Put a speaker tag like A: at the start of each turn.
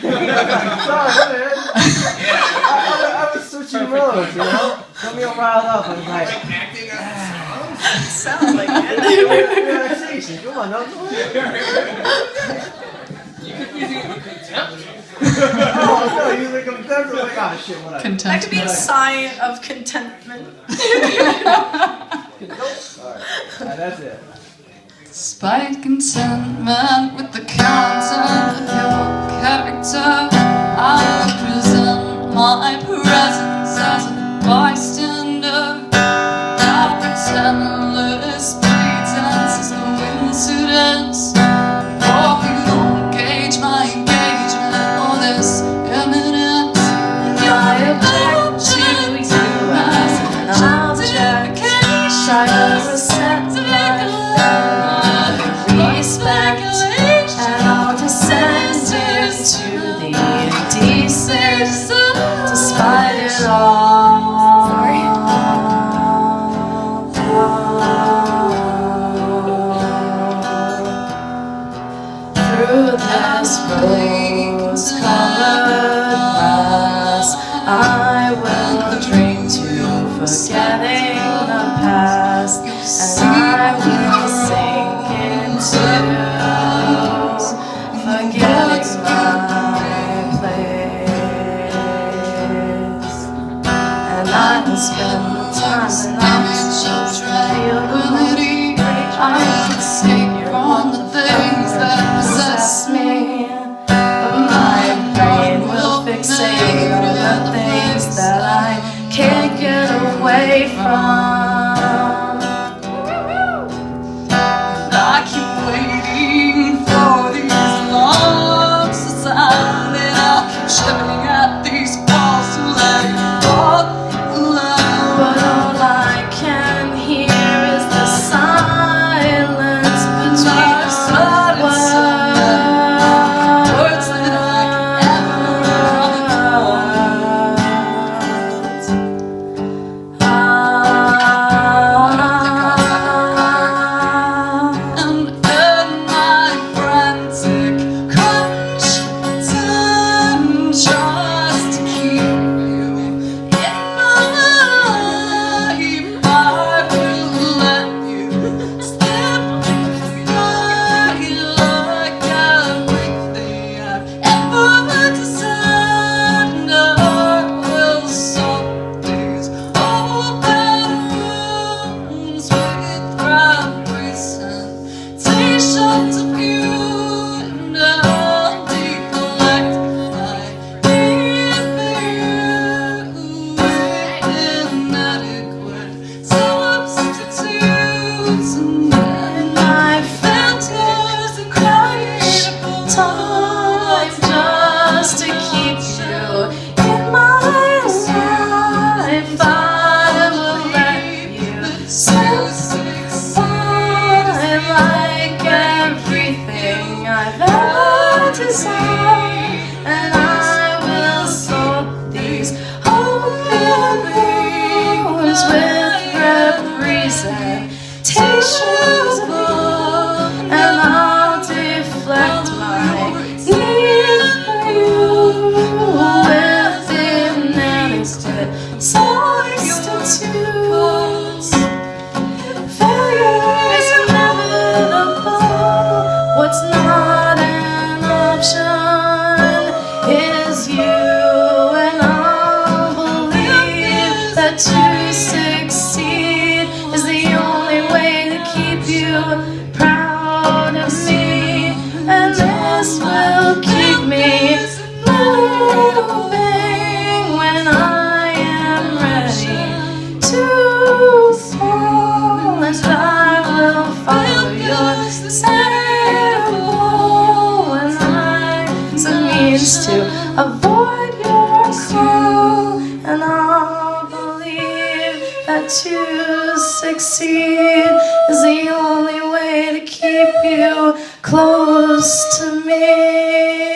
A: Sorry, man. I was switching modes, you know? Got me all riled up. I was like,
B: acting out the
C: Sounds like it.
A: relaxation. Come on, don't do it.
B: You could be using it with contempt.
A: Oh, no, you like contempt. Like, oh, shit, what I...
C: That could be a sign of contentment.
A: Alright, that's it.
D: Despite contentment with the content of your character, I present my presence as a bystander. I pretend endless pretense is no coincidence. Oh, you don't gauge my engagement or this imminence. I object to you as an object. Try to reset my respect and all descendants to the indecent, despite it all. Sorry. Through this rose-colored glass, I will drink to forgetting the past, and I will sink into forgetting my place, and I will spend the time and I will feel the beauty. I will escape from the things that possess me, but my brain will fixate on the things that I can't get away from. I keep waiting for these lumps of sound, and I'll keep chipping at these walls to let it fall alone. But all I can hear is the silence between us. Words that I can
E: to avoid your call, and I'll believe that to succeed is the only way to keep you close to me.